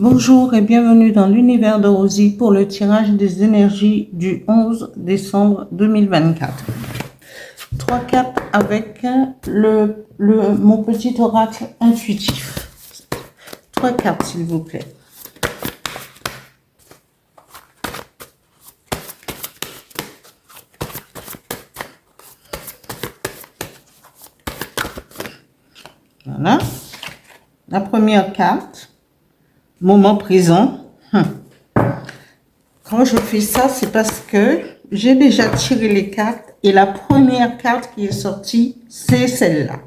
Bonjour et bienvenue dans l'univers de Rosie pour le tirage des énergies du 11 décembre 2024. Trois cartes avec mon petit oracle intuitif. Trois cartes s'il vous plaît. Voilà. La première carte. Moment présent. Quand je fais ça, c'est parce que j'ai déjà tiré les cartes et la première carte qui est sortie, c'est celle-là.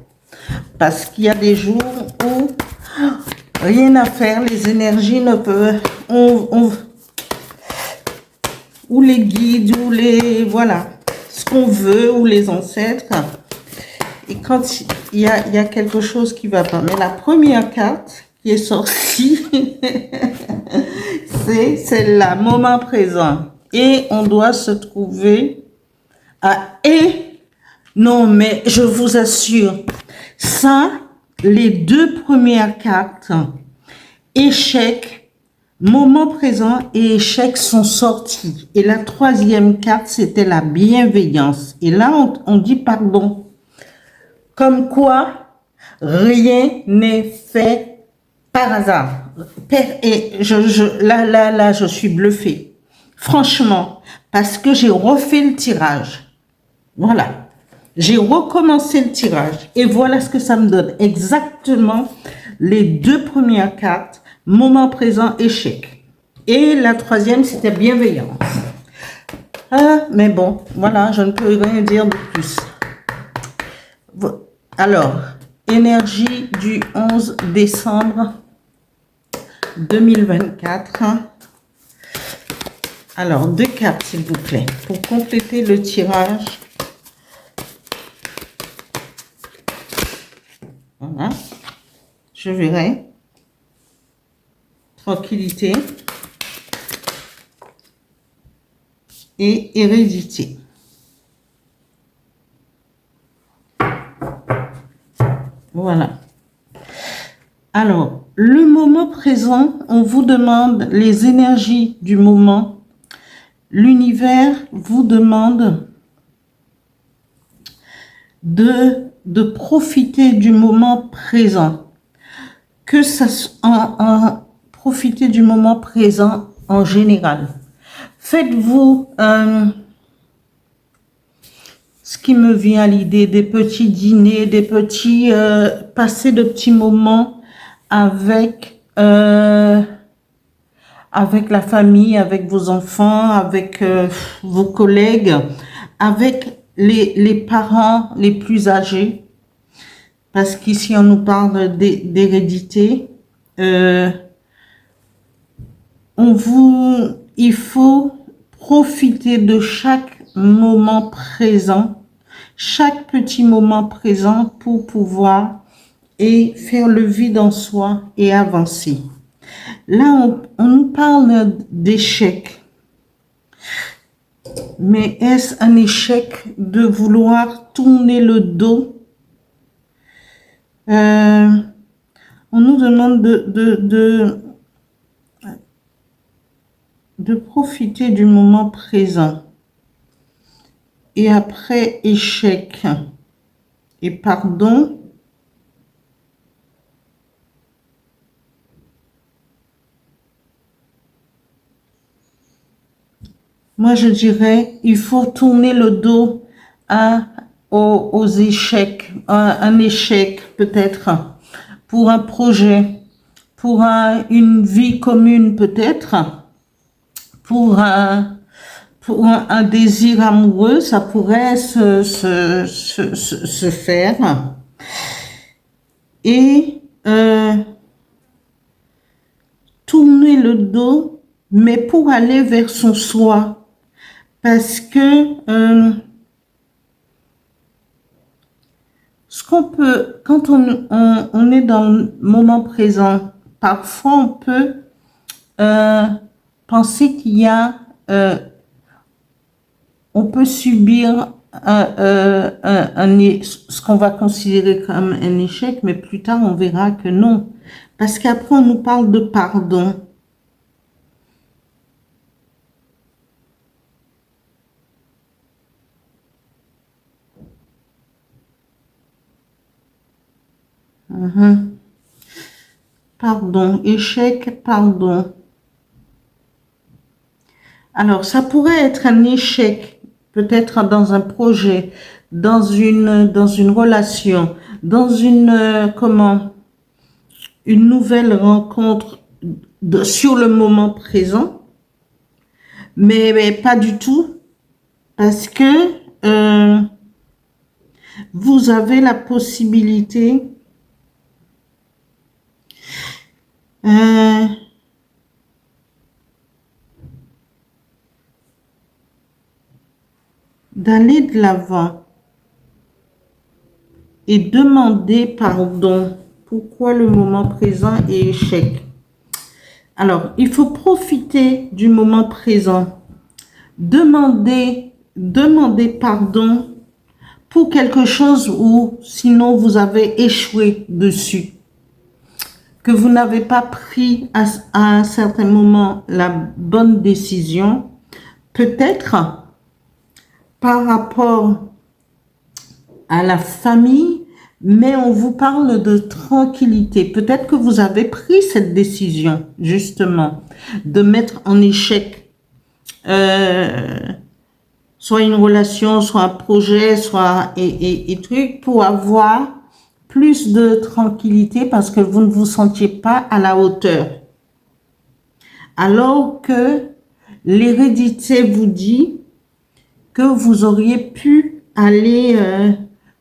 Parce qu'il y a des jours où rien à faire, les énergies ne peuvent... ou les guides, ou les... Voilà, ce qu'on veut, ou les ancêtres. Et quand il y a quelque chose qui va pas. Mais la première carte qui est sortie, c'est celle-là, moment présent. Et on doit se trouver à... Et non, mais je vous assure, ça, les deux premières cartes, échec, moment présent et échec sont sortis. Et la troisième carte, c'était la bienveillance. Et là, on dit pardon. Comme quoi, rien n'est fait par hasard. Et là, je suis bluffée. Franchement, parce que j'ai refait le tirage. Voilà. J'ai recommencé le tirage. Et voilà ce que ça me donne. Exactement les deux premières cartes. Moment présent, échec. Et la troisième, c'était bienveillance. Ah, mais bon, voilà, je ne peux rien dire de plus. Alors, énergie du 11 décembre 2024. Alors, deux cartes, s'il vous plaît, pour compléter le tirage. Voilà. Je verrai. Tranquillité. Et hérédité. Voilà. Alors, le moment présent, on vous demande les énergies du moment. L'univers vous demande de profiter du moment présent. Que ça profiter du moment présent en général. Faites-vous ce qui me vient à l'idée, des petits dîners, des petits passer de petits moments avec la famille, avec vos enfants, avec vos collègues, avec les parents les plus âgés, parce qu'ici on nous parle d'hérédité. Il faut profiter de chaque moment présent, chaque petit moment présent pour pouvoir et faire le vide en soi et avancer. Là, on nous parle d'échec. Mais est-ce un échec de vouloir tourner le dos? On nous demande de profiter du moment présent. Et après, échec et pardon. Moi, je dirais, il faut tourner le dos aux échecs, un échec peut-être, pour un projet, pour une vie commune peut-être, pour un désir amoureux, ça pourrait se faire. Et tourner le dos, mais pour aller vers son soi. Parce que ce qu'on peut, quand on est dans le moment présent, parfois on peut penser qu'il y a, on peut subir ce qu'on va considérer comme un échec, mais plus tard on verra que non. Parce qu'après, on nous parle de pardon. Pardon, échec, pardon. Alors, ça pourrait être un échec, peut-être dans un projet, dans une relation, dans une nouvelle rencontre sur le moment présent, mais pas du tout, parce que vous avez la possibilité d'aller de l'avant et demander pardon. Pourquoi le moment présent est échec? Alors, il faut profiter du moment présent. Demander pardon pour quelque chose où sinon vous avez échoué dessus. Que vous n'avez pas pris à un certain moment la bonne décision. Peut-être par rapport à la famille, mais on vous parle de tranquillité. Peut-être que vous avez pris cette décision, justement, de mettre en échec soit une relation, soit un projet, soit et truc, pour avoir plus de tranquillité parce que vous ne vous sentiez pas à la hauteur. Alors que l'hérédité vous dit que vous auriez pu aller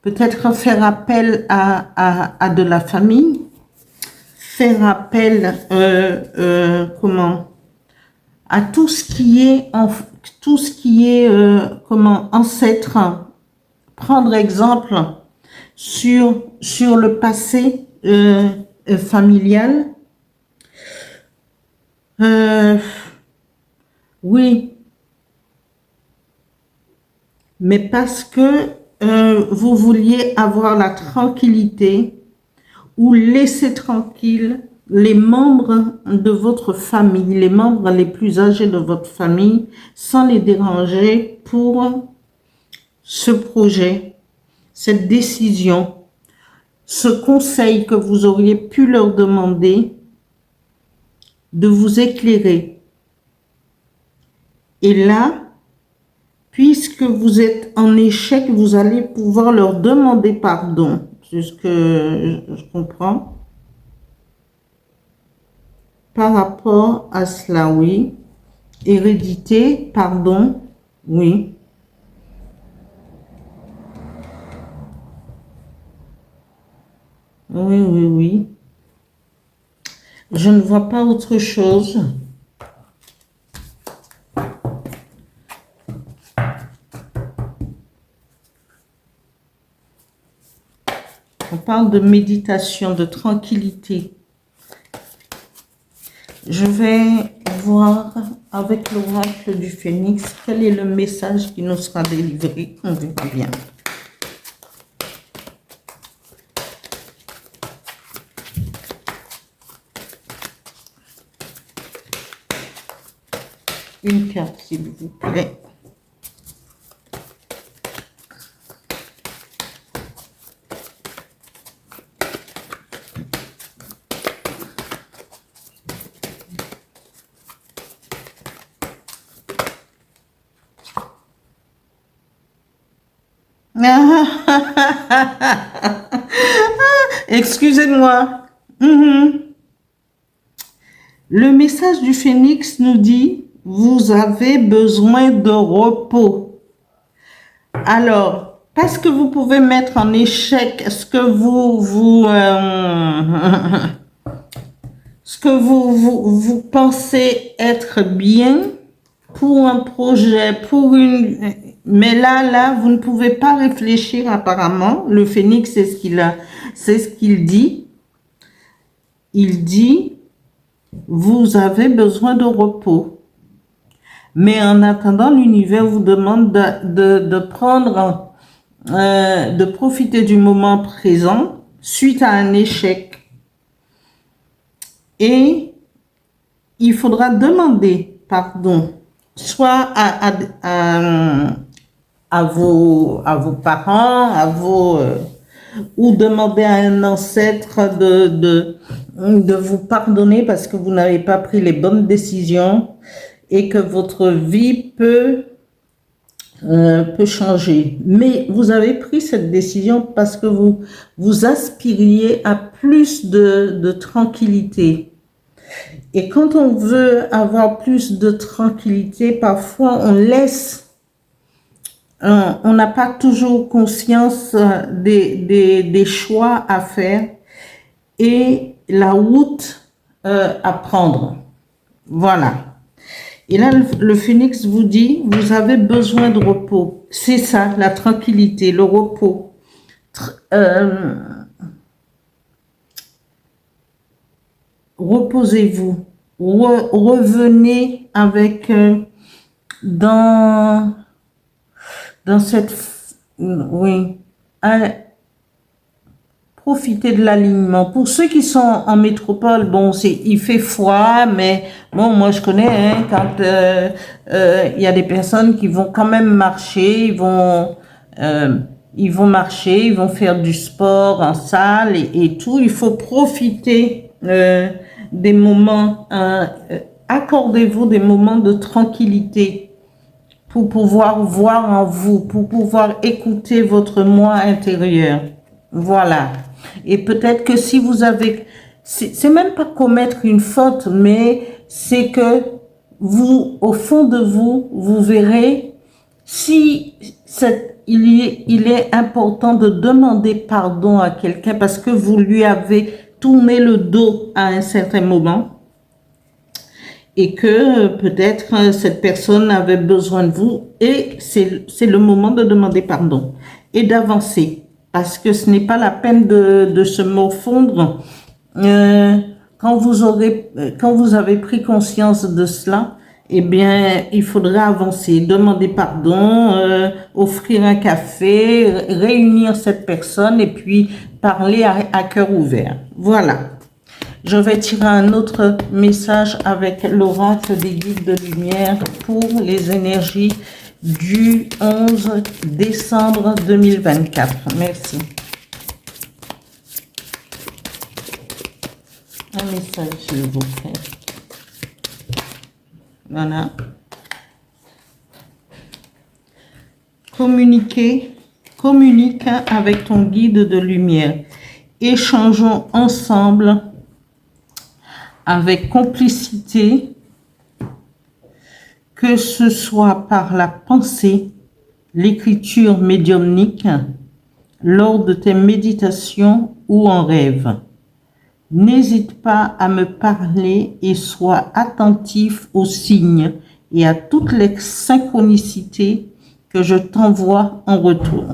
peut-être faire appel à de la famille, faire appel à tout ce qui est ancêtre, prendre exemple sur le passé familial. Oui, mais parce que vous vouliez avoir la tranquillité ou laisser tranquille les membres de votre famille, les membres les plus âgés de votre famille, sans les déranger pour ce projet, cette décision, ce conseil que vous auriez pu leur demander de vous éclairer. Et là, puisque vous êtes en échec, vous allez pouvoir leur demander pardon. C'est ce que je comprends. Par rapport à cela, oui. Hérédité, pardon, oui. Oui, oui, oui. Je ne vois pas autre chose. On parle de méditation, de tranquillité. Je vais voir avec l'oracle du Phénix quel est le message qui nous sera délivré. On verra bien. Une carte, s'il vous plaît. Excusez-moi. Le message du Phénix nous dit, vous avez besoin de repos. Alors, parce que vous pouvez mettre en échec ce que vous pensez être bien pour un projet, mais là, vous ne pouvez pas réfléchir apparemment. Le Phénix, c'est ce qu'il dit. Il dit, vous avez besoin de repos. Mais en attendant, l'univers vous demande de profiter du moment présent suite à un échec. Et il faudra demander pardon, soit à vos parents, ou demander à un ancêtre de vous pardonner parce que vous n'avez pas pris les bonnes décisions et que votre vie peut changer. Mais vous avez pris cette décision parce que vous aspiriez à plus de tranquillité. Et quand on veut avoir plus de tranquillité, parfois on n'a pas toujours conscience des choix à faire et la route à prendre. Voilà. Et là, le phénix vous dit, vous avez besoin de repos. C'est ça, la tranquillité, le repos. Reposez-vous. Revenez avec dans cette... Oui. Profitez de l'alignement. Pour ceux qui sont en métropole, bon, il fait froid, mais bon, moi je connais, hein, quand il y a des personnes qui vont quand même marcher, ils vont marcher, ils vont faire du sport en salle et tout. Il faut profiter des moments, accordez-vous des moments de tranquillité pour pouvoir voir en vous, pour pouvoir écouter votre moi intérieur. Voilà. Et peut-être que si vous avez, c'est même pas commettre une faute, mais c'est que vous, au fond de vous, vous verrez si il est important de demander pardon à quelqu'un parce que vous lui avez tourné le dos à un certain moment et que peut-être cette personne avait besoin de vous et c'est le moment de demander pardon et d'avancer. Parce que ce n'est pas la peine de se morfondre. Quand vous avez pris conscience de cela, eh bien, il faudrait avancer, demander pardon, offrir un café, réunir cette personne et puis parler à cœur ouvert. Voilà. Je vais tirer un autre message avec l'oracle des guides de lumière pour les énergies du 11 décembre 2024. Merci. Un message, s'il vous plaît. Voilà. Communique avec ton guide de lumière. Échangeons ensemble avec complicité, que ce soit par la pensée, l'écriture médiumnique, lors de tes méditations ou en rêve. N'hésite pas à me parler et sois attentif aux signes et à toutes les synchronicités que je t'envoie en retour.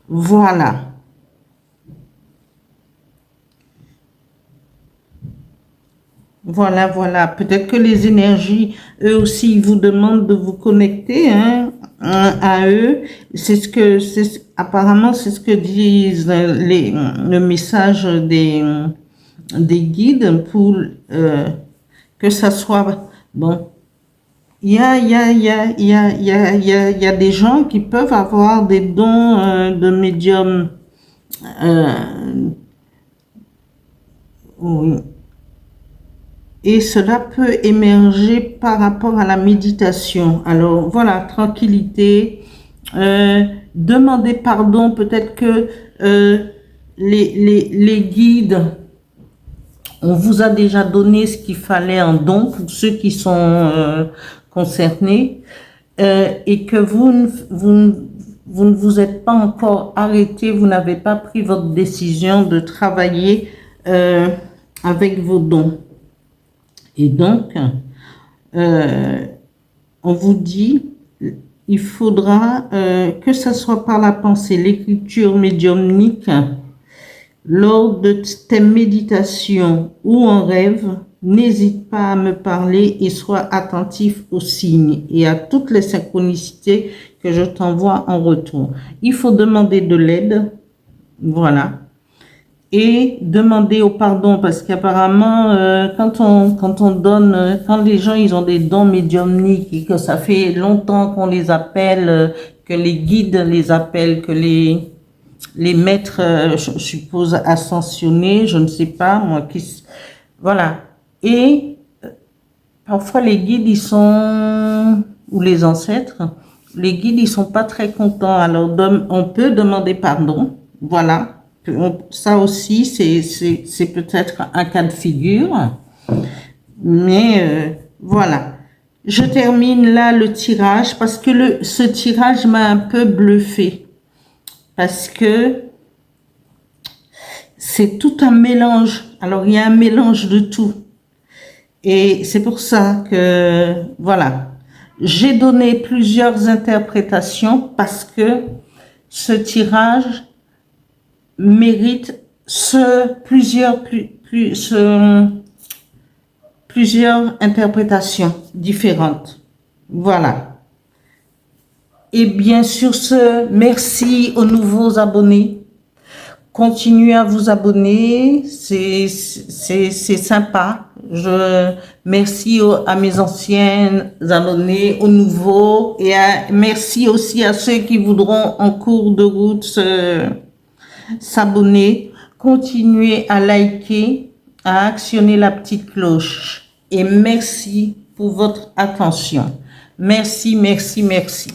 Voilà. Voilà, voilà. Peut-être que les énergies, eux aussi, ils vous demandent de vous connecter à eux. Apparemment, c'est ce que disent le message des guides pour que ça soit bon. Il y a des gens qui peuvent avoir des dons de médium. Oui. Et cela peut émerger par rapport à la méditation. Alors voilà, tranquillité, demander pardon, peut-être que les guides, on vous a déjà donné ce qu'il fallait en don pour ceux qui sont concernés et que vous ne vous êtes pas encore arrêté, vous n'avez pas pris votre décision de travailler avec vos dons. Et donc, on vous dit, il faudra que ce soit par la pensée, l'écriture médiumnique, lors de tes méditations ou en rêve, n'hésite pas à me parler et sois attentif aux signes et à toutes les synchronicités que je t'envoie en retour. Il faut demander de l'aide, voilà. et demander au pardon parce qu'apparemment quand on donne quand les gens ils ont des dons médiumniques et que ça fait longtemps qu'on les appelle que les guides les appellent que les maîtres je suppose ascensionnés je ne sais pas moi qui voilà et parfois les guides ils sont ou les ancêtres les guides ils sont pas très contents alors on peut demander pardon voilà. Ça aussi, c'est peut-être un cas de figure. Mais voilà. Je termine là le tirage parce que ce tirage m'a un peu bluffé. Parce que c'est tout un mélange. Alors, il y a un mélange de tout. Et c'est pour ça que, voilà. J'ai donné plusieurs interprétations parce que ce tirage mérite plusieurs interprétations différentes. Voilà. Et bien sûr merci aux nouveaux abonnés. Continuez à vous abonner, c'est sympa. Merci à mes anciens abonnés, aux nouveaux et merci aussi à ceux qui voudront en cours de route s'abonner, continuez à liker, à actionner la petite cloche. Et merci pour votre attention. Merci, merci, merci.